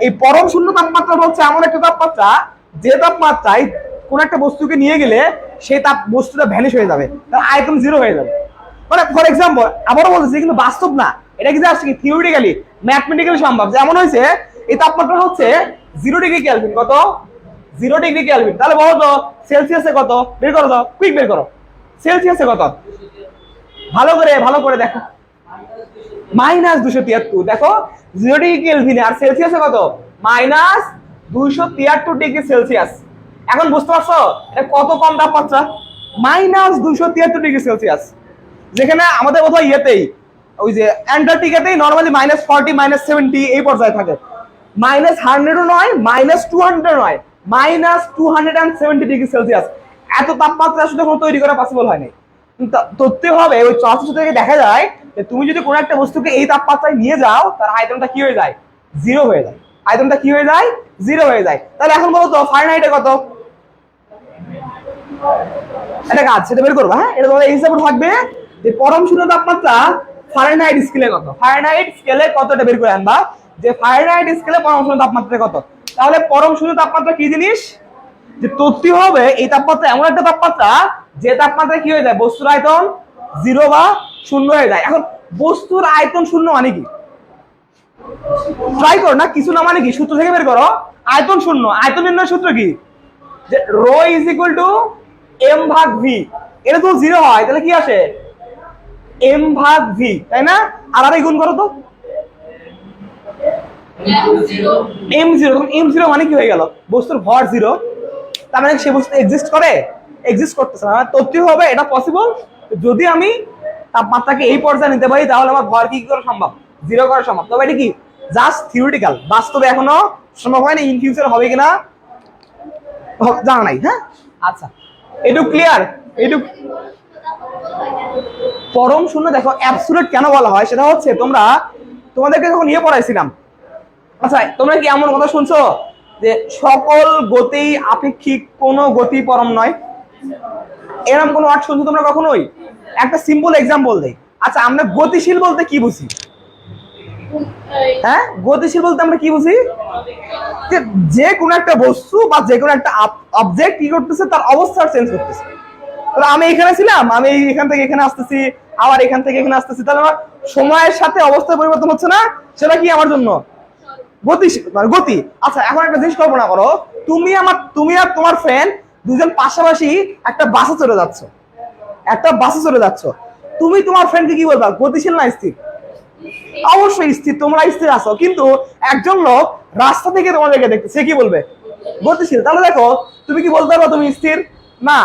এই পরম শূন্য তাপমাত্রা হচ্ছে এমন একটা তাপমাত্রা যে তাপমাত্রায় কোন একটা বস্তুকে নিয়ে গেলে সেই বস্তুটা ভ্যানিশ হয়ে যাবে, তার আয়তন 0 হয়ে যাবে। মানে ফর এক্সাম্পল, আবারও বলতেছি, কিন্তু বাস্তব না, এটা কিন্তু আসছে কি থিওরিটিক্যালি, ম্যাথমেটিক্যালি সম্ভব। যেমন হয়েছে এই তাপমাত্রা হচ্ছে 0 ডিগ্রি কেলভিন। কত? 0 ডিগ্রি কেলভিন। তাহলে বলো তো সেলসিয়াসে কত? বের করো তো, কুইক বের করো। সেলসিয়াসে কত? ভালো করে দেখো, -273। দেখো 0 ডিগ্রি কেলভিনে, আর সেলসিয়াসে কত? -273 ডিগ্রি সেলসিয়াস। এখন বুঝতে পারছো এটা কত কম তাপমাত্রা? -273°C, যেখানে আমাদের বোধহয় ইয়েতেই ওই যে অ্যান্টার্কটিকাতেই নর্মালি -40 -70 এই পর্যায়ে থাকে। -100 নয়, -200 নয়, -270°C। এত তাপমাত্রা আসলে কোনো তৈরি করা পসিবল হয়নি। তথ্যভাবে ওই চলচ্চিত্র থেকে দেখা যায় যে তুমি যদি কোনো একটা বস্তুকে এই তাপমাত্রায় নিয়ে যাও, তার আয়তনটা কি হয়ে যায়? জিরো হয়ে যায়। আয়তনটা কি হয়ে যায়? জিরো হয়ে যায়। তাহলে এখন বলো তো ফারেনহাইটে কত? এটা কাজ, সেটা বের করবো। হ্যাঁ, এটা তোমাদের এই হিসাবে থাকবে যে পরম শূন্য তাপমাত্রা ফারেনহাইট স্কেলে কত। ফারেনহাইট স্কেলে কতটা বের করে আনবা যে ফারেনহাইট স্কেলে পরম শূন্য তাপমাত্রা কত। তাহলে পরম শূন্য তাপমাত্রা কি জিনিস? যে তথ্য হবে এই তাপমাত্রা এমন একটা তাপমাত্রা যে তাপমাত্রা কি হয়ে যায়? বস্তুর আয়তন জিরো বা শূন্য হয়ে যায়। এখন বস্তুর আয়তন শূন্য মানে কি? ট্রাই করো না, কিছু না মানে কি, সূত্র থেকে বের করো। আয়তন শূন্য, আয়তন নির্ণয় সূত্র কি? যে rho is equal to M ভাগ ভি। এটা তো জিরো হয়, তাহলে কি আসে? এম ভাগ ভি, তাই না? আর আরে গুণ করো তো এম জিরো। এম জিরো মানে কি হয়ে গেল? বস্তুর ভর জিরো, তার মানে সে বস্তু এক্সিস্ট করে? এক্সিস্ট করতেছে না। তথ্য হবে এটা পসিবল যদি আমি তাপমাত্রাকে এই পর্যায়ে নিতে পারি, তাহলে আমার ভর কি করা সম্ভব? জিরো করা সম্ভব। তবে এটা কি জাস্ট থিওরিটিক্যাল, বাস্তবে এখনো সম্ভব হয়নি। ইন ফিউচার হবে কিনা জানা নাই। হ্যাঁ, আচ্ছা, এটুক ক্লিয়ার? এটুক পরম শূন্য দেখো অ্যাবসোলিউট কেন বলা হয় সেটা হচ্ছে তোমাদেরকে যখন ইয়ে পড়াইছিলাম, আচ্ছা তোমরা কি এমন কথা শুনছো যে সকল গতি আপেক্ষিক, কোনো গতি পরম নয়? এরকম কোনো ওয়ার্ড শুনছো তোমরা কখনোই? একটা সিম্পল এক্সাম্পল দেই। আচ্ছা, আমরা গতিশীল বলতে কি বুঝি? হ্যাঁ, গতিশীল বলতে আমরা কি বুঝি? যে কোনো একটা বস্তু বা যে কোনো একটা অবজেক্ট কি করতেছে? তার অবস্থা চেঞ্জ করতেছে। তাহলে আমি এখানে ছিলাম, আমি এখান থেকে এখানে আসতেছি, আবার এখান থেকে এখানে আসতেছি, তাহলে আমার সময়ের সাথে অবস্থার পরিবর্তন হচ্ছে না? সেটা কি আমার জন্য গতিশীল, মানে গতি। আচ্ছা, এখন একটা জিনিস কল্পনা করো, তুমি আর তোমার ফ্রেন্ড দুজন পাশাপাশি একটা বাসে চলে যাচ্ছ। তুমি তোমার ফ্রেন্ডকে কি বলবা? গতিশীল না স্থির? অবশ্যই স্থির, তোমরা স্থির আছো। কিন্তু একজন লোক রাস্তা থেকে তোমাদেরকে দেখতে, সে কি বলবে? গতিশীল। তাহলে দেখো, তুমি কি বলতে পারো তুমি স্থির? না।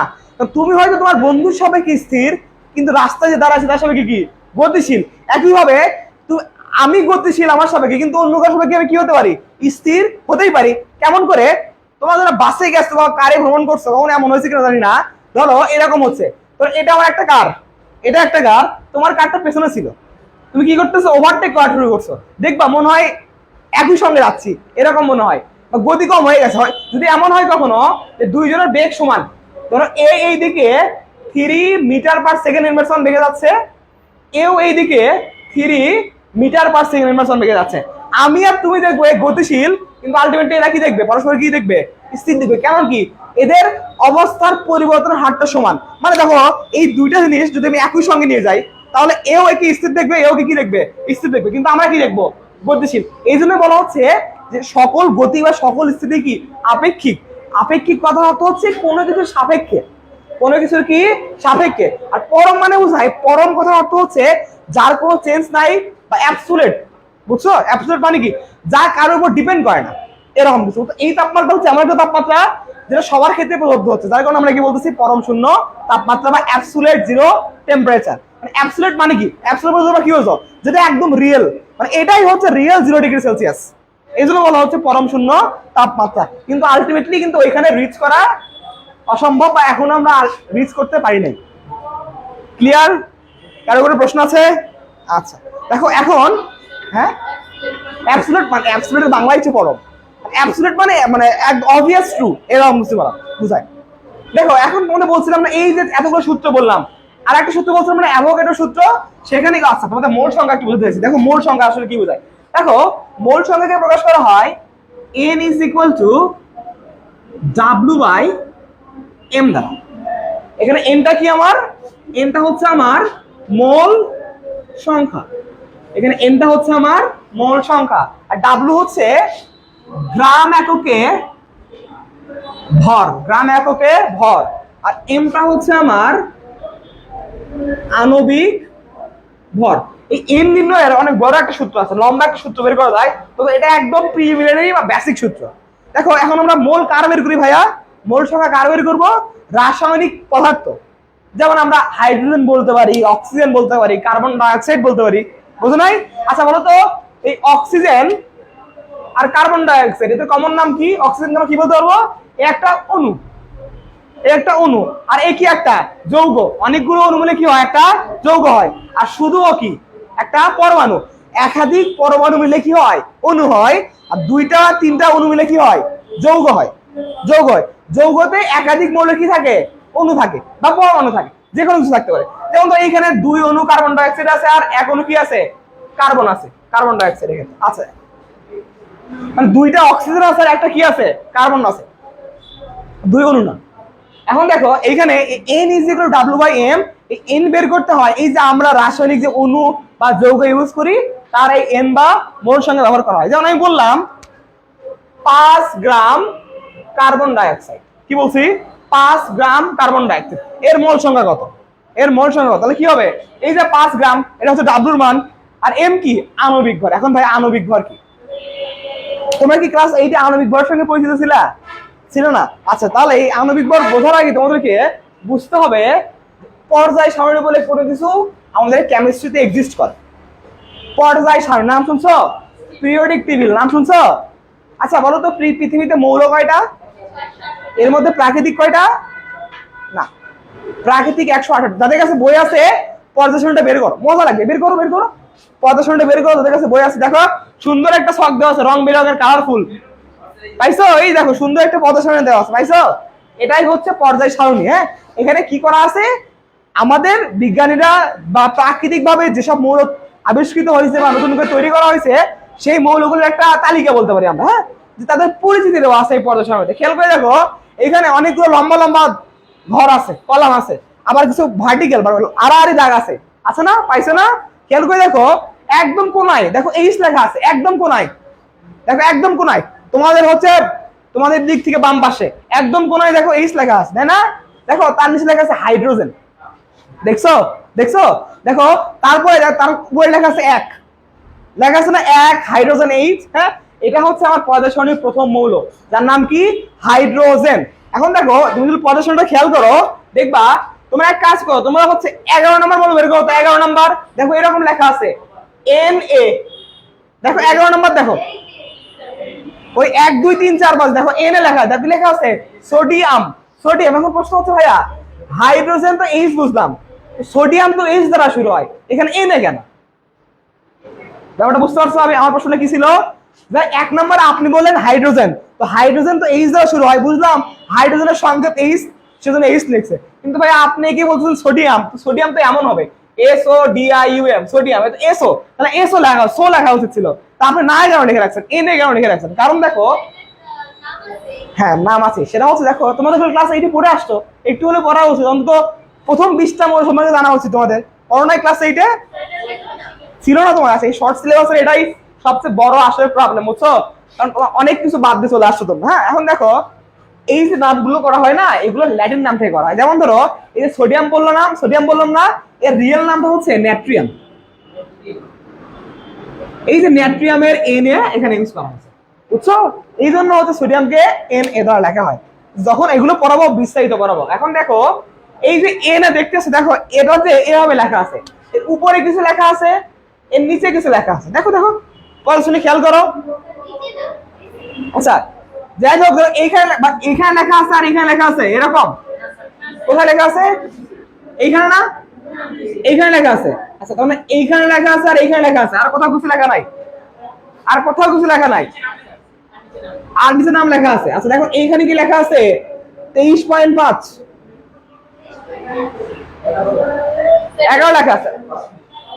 তুমি হয়তো তোমার বন্ধুর সাপেক্ষে স্থির, কিন্তু রাস্তায় যে দাঁড়াচ্ছে তার সাপেক্ষে কি? গতিশীল। একইভাবে আমি গতিশীল আমার সাপেক্ষে, কিন্তু অন্য কারোর সাপেক্ষে আমি কি হতে পারি? স্থির হতেই পারি। কেমন করে? তোমরা যারা বাসে গেছো বা কারে ভ্রমণ করছো, কখন এমন হয়েছে কিনা জানি না, ধরো এরকম হচ্ছে, তো এটা আমার একটা কার, এটা একটা কার, তোমার কারটা পেছনে ছিল, তুমি কি করতেছো? ওভারটেক করা শুরু করছো। দেখবা মনে হয় একই সঙ্গে যাচ্ছি, এরকম মনে হয়, বা গতি কম হয়ে গেছে। যদি এমন হয় কখনো যে দুইজনের বেগ সমান, ধরো এই দিকে 3 মিটার/সেকেন্ড ইনভার্সন বেগে যাচ্ছে, এও এই দিকে 3 মিটার/সেকেন্ড ইনভার্সন বেগে যাচ্ছে, আমি আর তুমি দেখবো গতিশীল, কিন্তু আলটিমেটলি এরা কি দেখবে? পরস্পর কি দেখবে? স্থির দেখবে। কেমন কি? এদের অবস্থার পরিবর্তনের হারটা সমান। মানে দেখো, এই দুইটা জিনিস যদি আমি একই সঙ্গে নিয়ে যাই, তাহলে এও একে স্থির দেখবে, এও কি দেখবে? স্থির দেখবে। কিন্তু আমরা কি দেখবো? গতিশীল। এই জন্য বলা হচ্ছে যে সকল গতি বা সকল স্থিতি কি আপেক্ষিক। আপেক্ষিক কথা অর্থ হচ্ছে কোনো কিছুর সাপেক্ষে, কোনো কিছুর কি সাপেক্ষে। আর পরম মানে বোঝায়, পরম কথা অর্থ হচ্ছে যার কোনো চেঞ্জ নাই বা অ্যাবসোলিউট। বুঝছো? অ্যাবসোলিউট মানে কি? যা কারোর উপর ডিপেন্ড করে না, এরকম কিছু। এই তাপমাত্রা হচ্ছে এমন একটা তাপমাত্রা যেটা সবার ক্ষেত্রে প্রলব্ধ হচ্ছে, যার কারণে আমরা কি বলতেছি? পরম শূন্য তাপমাত্রা বা অ্যাবসোলিউট জিরো টেম্পারেচার। মানে অ্যাবসোলিউট মানে কি? অ্যাবসোলিউট বলতে কি হচ্ছে? যেটা একদম রিয়েল, মানে এটাই হচ্ছে রিয়েল 0°C। এই জন্য বলা হচ্ছে পরম শূন্য তাপমাত্রা। কিন্তু আলটিমেটলি কিন্তু ওইখানে রিচ করা অসম্ভব, বা এখন আমরা রিচ করতে পারি নাই। ক্লিয়ার? কারো কোনো প্রশ্ন আছে? আচ্ছা দেখো এখন, হ্যাঁ, অ্যাবসোলিউট মানে অ্যাবসোলিউটের বাংলা হচ্ছে পরম। অ্যাবসোলিউট মানে অবভিয়াস ট্রু, এরকম কিছু বলা বুঝায়। দেখো এখন তোমাদের বলছিলাম না, এই যে এতগুলো সূত্র বললাম, আর একটা সূত্র বলছিলাম মানে অ্যাভোগাড্রো সূত্র, সেখানে আচ্ছা তোমাদের মোল সংখ্যা কি বুঝতে চাইছি। দেখো মোল সংখ্যা আসলে কি বোঝায়। দেখো মোল সংখ্যাকে প্রকাশ করা হয় n = W/m দ্বারা। এখানে nটা কি আমার? nটা হচ্ছে আমার মোল সংখ্যা। এখানে nটা হচ্ছে আমার মোল সংখ্যা, আর W হচ্ছে গ্রাম এককে ভর, গ্রাম এককে ভর, আর mটা হচ্ছে আমার আণবিক ভর। এই m নির্ণয়ের অনেক বড় একটা সূত্র আছে, লম্বা একটা সূত্র বের করা যায়, তবে এটা একদম প্রিলিমিনারি বা বেসিক সূত্র। দেখো এখন আমরা মোল কার বের করি ভাইয়া? মোল সংখ্যা কার বের করবো? রাসায়নিক পদার্থ, যেমন আমরা হাইড্রোজেন বলতে পারি, অক্সিজেন বলতে পারি, কার্বন ডাইঅক্সাইড বলতে পারি, বুঝো নাই? আচ্ছা বলো তো এই অক্সিজেন আর কার্বন ডাইঅক্সাইড এদের কমন নাম কি? অক্সিজেন আমরা কি বলতে পারবো? একটা অণু, একটা অণু। আর এ কি? একটা যৌগ। অনেকগুলো অণু মিলে কি হয়? একটা যৌগ হয়। আর শুধুও কি? একটা পরমাণু। একাধিক পরমাণু মিলে কি হয়? অণু হয়। আর দুইটা তিনটা অণু মিলে কি হয়? যৌগ হয়। যৌগ হয়। যৌগতে একাধিক মৌল কি থাকে? অণু থাকে বা পরমাণু থাকে, যে কোনো কিছু থাকতে পারে। যেমন তো এইখানে 2 অণু কার্বন ডাইঅক্সাইড আছে আর 1 অণু কি আছে? কার্বন আছে, কার্বন ডাইঅক্সাইড এখানে আছে। মানে 2টা অক্সিজেন আছে আর একটা কি আছে? কার্বন আছে, 2 অণু না। এখন দেখো এইখানে n = W/m, এই n বের করতে হয় এই যে আমরা রাসায়নিক যে অণু বা যৌগ ইউজ করি তার এই n বা মোল সঙ্গে ব্যবহার করা হয়। যেমন আমি বললাম 5 গ্রাম কার্বন ডাইঅক্সাইড, কি বলছি? 5 গ্রাম কার্বন ডাইঅক্সাইড, এর মোল সংখ্যা কত? এর মোল সংখ্যা কত? তাহলে কি হবে? এই যে 5 গ্রাম এটা হচ্ছে W এর মান, আর m কি? আণবিক ভর। এখন ভাই আণবিক ভর কি? তোমরা কি ক্লাস 8 এ আণবিক ভরের সঙ্গে পরিচিত ছিলা? ছিল না? আচ্ছা, তাহলে এই আণবিক ভর বোঝার আগে তোমাদেরকে বুঝতে হবে পর্যায় সারণী বলে কোনো কিছু আমাদের কেমিস্ট্রিতে এক্সিস্ট করে। পর্যায় সারণী নাম শুনছো? পিরিয়ডিক টেবিল নাম শুনছো? আচ্ছা বলো তো পৃথিবীতে মৌল কয়টা? এর মধ্যে প্রাকৃতিক কয়টা? না, প্রাকৃতিক 128। যাদের কাছে বই আছে পর্যায় সারণীটা বের করো, মজা লাগবে। বের করো, বের করো, পর্যায় সারণীটা বের করো। যাদের কাছে বই আছে দেখো সুন্দর একটা ছক দেওয়া আছে, রং বেরঙের, কালারফুল। পাইছো? এই দেখো সুন্দর একটা পর্যায় সারণী দেওয়া আছে, পাইছো? এটাই হচ্ছে পর্যায় সারণী। হ্যাঁ, এখানে কি করা আছে? আমাদের বিজ্ঞানীরা বা প্রাকৃতিক ভাবে যেসব মৌল আবিষ্কৃত হয়েছে বা নতুন করে তৈরি করা হয়েছে সেই মৌলগুলোর একটা তালিকা বলতে পারি আমরা। হ্যাঁ, যে তাদের পরিচিতি দেওয়া আছে এই পর্যায় সারণীতে। খেয়াল করে দেখো এখানে অনেকগুলো লম্বা লম্বা ঘর আছে, কলাম আছে, আবার কিছু ভার্টিক্যাল বা আড়াআড়ি দাগ আছে, আছে না? পাইছো না? খেয়াল করে দেখো একদম কোনায় দেখো এইচ লেখা আছে, একদম কোনায় দেখো, একদম কোনায় তোমাদের হচ্ছে তোমাদের দিক থেকে বাম পাশে একদম কোনায় দেখো এইচ লেখা আছে, তাই না? দেখো তার নিচে লেখা আছে হাইড্রোজেন, দেখছো? দেখছো? দেখো তারপরে তার উপরে লেখা আছে 1, লেখা আছে না 1 হাইড্রোজেন এইচ। হ্যাঁ, এটা হচ্ছে আমার পর্যায় সারণীর প্রথম মৌল, যার নাম কি? হাইড্রোজেন। এখন দেখো তুমি যদি পর্যায় সারণীটা খেয়াল করো দেখবা তোমরা এক কাজ করো, তোমরা হচ্ছে 11 নম্বর মৌল বের করো তো। 11 নম্বর দেখো এরকম লেখা আছে Na, দেখো 11 নম্বর দেখো ওই 1 2 3 4 5 দেখো Na লেখা, তাতে লেখা আছে সোডিয়াম। সোডিয়াম। এখন প্রশ্ন হচ্ছে ভাইয়া হাইড্রোজেন তো এইচ বুঝলাম, সোডিয়াম তো এইচ দ্বারা শুরু হয়, এখানে Na কেন? ব্যাপারটা বুঝতে পারছো? আমি আমার প্রশ্নটা কি ছিল? যে 1 নম্বরে আপনি বললেন হাইড্রোজেন, তো হাইড্রোজেন তো এইচ দ্বারা শুরু হয়, বুঝলাম হাইড্রোজেনের সংকেত এইচ, সেজন্য এইচ লিখছে। কিন্তু ভাই আপনি কি বলছেন সোডিয়াম, তো সোডিয়াম তো এমন হবে SODIUM, সোডিয়াম। এটা SO, তাহলে SO লেখা, সো লেখা উচিত ছিল। তা আপনি না কেন লিখে রাখছেন, Na কেন লিখে রাখছেন? কারণ দেখো হ্যাঁ নাম আছে, সেটা হচ্ছে দেখো তোমাদের ক্লাস 8 পড়ে আসছো, একটু হলে পড়া উচিত, অন্তত প্রথম 20টা মৌল সম্পর্কে জানা উচিত তোমাদের। করোনা ক্লাস 8 ছিল না তোমার কাছে? এই শর্ট সিলেবাসের এটাই সবচেয়ে বড় আসলে প্রবলেম, বুঝছো? কারণ অনেক কিছু বাদ দিয়ে চলে আসছো তোমরা। হ্যাঁ, এখন দেখো এই যে নামগুলো করা হয় না, এগুলো ল্যাটিন নাম থেকে করা হয়। যেমন ধরো এই যে সোডিয়াম বললো না, সোডিয়াম বললাম না, এর রিয়েল নামটা হচ্ছে নাট্রিয়াম। এই যে নাট্রিয়ামের Na এখানে ইউজ করা হয়েছে, বুঝছো? এই জন্য হচ্ছে সোডিয়ামকে Na দ্বারা লেখা হয়। যখন এগুলো পড়াবো বিস্তারিত পড়াবো। এখন দেখো এই যে Na দেখতেছো, দেখো এটাতে এভাবে লেখা আছে, এর উপরে কিছু লেখা আছে, এর নিচে কিছু লেখা আছে। দেখো দেখো পড়াশোনা খেয়াল করো। আচ্ছা যাই হোক, এইখানে এইখানে লেখা আছে আর এখানে লেখা আছে, এরকম কোথায় লেখা আছে? এইখানে না, এইখানে লেখা আছে। আচ্ছা তাহলে এইখানে লেখা আছে আর এইখানে লেখা আছে, আর কোথাও কিছু লেখা নাই, আর কোথাও কিছু লেখা নাই, আর কিছু নাম লেখা আছে। আচ্ছা দেখো এইখানে কি লেখা আছে? 23.5, 11 লেখা আছে,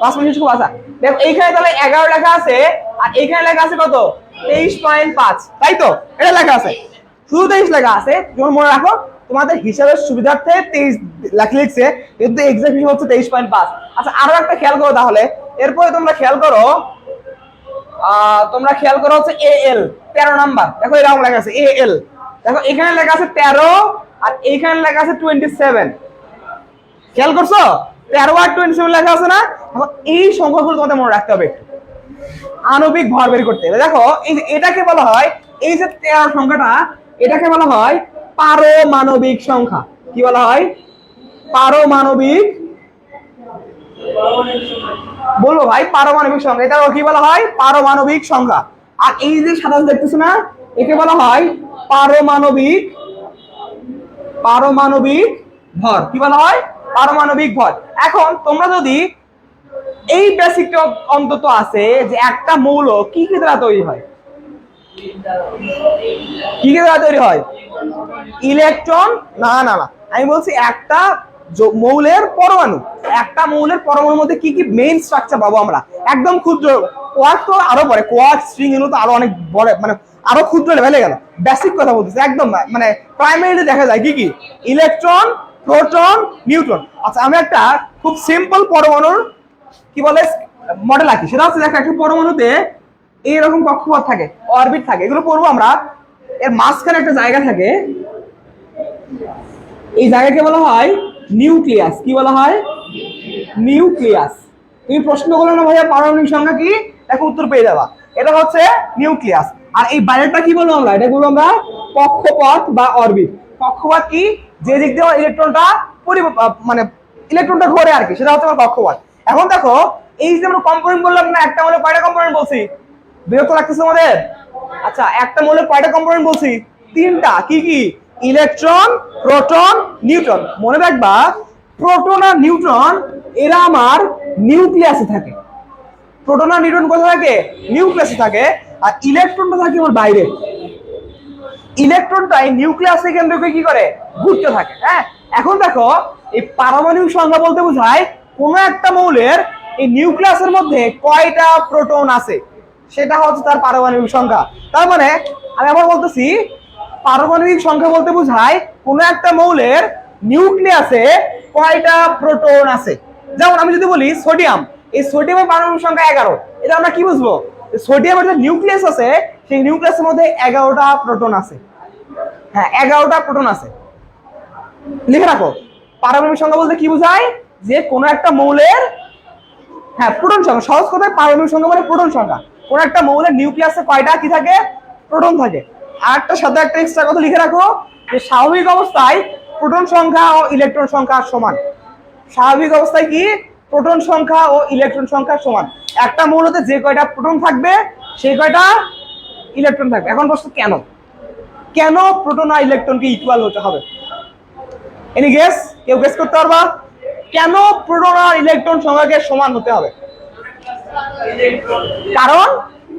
5 মিনিট খুব আসা। দেখো এইখানে তাহলে 11 লেখা আছে আর এইখানে লেখা আছে কত? 23.5, তাই তো? এটা লেখা আছে, শুধু 23 লেখা আছে। যেমন মনে রাখো তোমাদের হিসাবের সুবিধার্থে 23 লিখছে, কিন্তু এক্সাক্ট হিসাব হচ্ছে 23.5। আচ্ছা আরো একটা খেয়াল করো তাহলে, এরপরে তোমরা খেয়াল করো হচ্ছে AL 13 নাম্বার। দেখো এরকম লেখা আছে AL, দেখো এখানে লেখা আছে 13 আর এইখানে লেখা আছে 27। খেয়াল করছো? 13 আর 27 লেখা আছে না? এখন এই সংখ্যাগুলো তোমাদের মনে রাখতে হবে আণবিক ভর বের করতে। দেখো এই যে এটাকে বলা হয়, এই যে 13 সংখ্যাটা, এটাকে বলা হয় পারমাণবিক সংখ্যা। কি বলা হয়? পারমাণবিক, বলবো ভাই পারমাণবিক সংখ্যা, এটা কি বলা হয়? পারমাণবিক সংখ্যা। আর এই যে সাদা দেখতেছো না, একে বলা হয় পারমাণবিক, পারমাণবিক ভর। কি বলা হয়? পারমাণবিক ভর। এখন তোমরা যদি এই বেসিকটা অন্তত আছে যে একটা মৌল কি কি দ্বারা তৈরি হয়, কি কি দ্বারা তৈরি হয়? ইলেকট্রন, না না না, আমি বলছি একটা মৌলের পরমাণু, একটা মৌলের পরমাণুর মধ্যে কি কি মেইন স্ট্রাকচার পাবো আমরা, একদম ক্ষুদ্র। কোয়ার্ক তো আরো পরে, কোয়ার্ক স্ট্রিং এগুলো তো আরো অনেক বড়, মানে আরো ক্ষুদ্র লেভেলে গেল। বেসিক কথা বলতেছি একদম, মানে প্রাইমারিতে দেখা যায় কি কি, ইলেকট্রন, প্রোটন, নিউট্রন। আচ্ছা আমি একটা খুব সিম্পল পরমাণুর কি বলে মডেল আঁকি, সেটা হচ্ছে দেখো একটা পরমাণুতে এইরকম কক্ষপথ থাকে, অরবিট থাকে, এগুলো পড়বো আমরা। এর মাঝখানে একটা জায়গা থাকে, এই জায়গাকে বলা হয় নিউক্লিয়াস। কি বলা হয়? নিউক্লিয়াস। তুমি প্রশ্ন করলে না ভাইয়া পারমাণবিক সংখ্যা কি, দেখো উত্তর পেয়ে যাবা। এটা হচ্ছে নিউক্লিয়াস। আর এই বাইরেটা কি বলবো আমরা, এটা বলবো আমরা কক্ষপথ বা অরবিট। কক্ষপথ কি, যে দিক দিয়ে ইলেকট্রনটা মানে ইলেকট্রনটা ঘোরে আর কি, সেটা হচ্ছে আমার কক্ষপথ। এখন দেখো এই যে আমরা কম্পোনেন্ট বললাম না, একটা মৌলের কয়টা কম্পোনেন্ট বলছি, বিরক্ত লাগতেছে আমাদের? আচ্ছা একটা মৌলের কয়টা কম্পোনেন্ট বলছি? তিনটা। কি কি? Electron, proton, neutron. মনে রাখবা প্রোটন আর নিউট্রন এরা আমার নিউক্লিয়াসে থাকে। প্রোটন আর নিউট্রন কোথায় থাকে? নিউক্লিয়াসে থাকে। আর ইলেকট্রনটা থাকে আমার বাইরে। ইলেকট্রনটাই নিউক্লিয়াসের কেন্দ্রকে কি করে, ঘুরতে থাকে। হ্যাঁ, এখন দেখো এই পারমাণবিক সংখ্যা বলতে বোঝায় কোন একটা মৌলের এই নিউক্লিয়াসের মধ্যে কয়টা প্রোটন আছে, সেটা হচ্ছে তার পারমাণবিক সংখ্যা। তার মানে আমি আবার বলতেছি, পারমাণবিক সংখ্যা বলতে বোঝায় কোন একটা মৌলের নিউক্লিয়াসে কয়টা প্রোটন আছে। যেমন আমি যদি বলি সোডিয়াম, এই সোডিয়ামের পারমাণবিক সংখ্যা 11, এটা আমরা কি বুঝবো? সোডিয়ামের যে নিউক্লিয়াস আছে, সেই নিউক্লিয়াসের মধ্যে 11টা প্রোটন আছে। হ্যাঁ 11টা প্রোটন আছে, লিখে রাখো। পারমাণবিক সংখ্যা বলতে কি বোঝায়? যে কোন একটা মৌলের, হ্যাঁ প্রোটন সংখ্যা, সহজ কথায় পারমাণবিক সংখ্যা মানে প্রোটন সংখ্যা। কোন একটা মৌলের নিউক্লিয়াসে কয়টা কি থাকে, প্রোটন থাকে। আর একটা সাথে একটা এক্সট্রা কথা লিখে রাখো, যে স্বাভাবিক অবস্থায় প্রোটন সংখ্যা ও ইলেকট্রন সংখ্যা সমান। স্বাভাবিক অবস্থায় কি, প্রোটন সংখ্যা ও ইলেকট্রন সংখ্যা সমান। একটা মৌলতে যে কয়টা প্রোটন থাকবে সেই কয়টা ইলেকট্রন থাকবে। এখন প্রশ্ন কেন, কেন প্রোটন আর ইলেকট্রনকে ইকুয়াল হতে হবে? এনি গেস, কেউ গেস করতে পারবা? কেন প্রোটন আর ইলেকট্রন সংখ্যাকে সমান হতে হবে? কারণ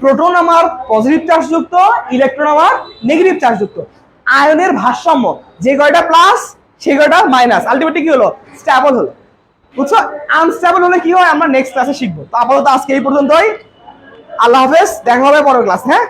প্রোটন আমার পজিটিভ চার্জযুক্ত, ইলেকট্রন আমার নেগেটিভ চার্জযুক্ত। আয়নের ভারসাম্য, যে কয়টা প্লাস সেই কয়টা মাইনাস, আলটিমেটলি কি হলো, স্টেবল হলো। বুঝছো? আনস্টেবল হলে কি হয় আমরা নেক্সট ক্লাসে শিখবো। তো আপাতত আজকে এই পর্যন্তই। আল্লাহ হাফেজ, দেখা হবে পরের ক্লাস। হ্যাঁ।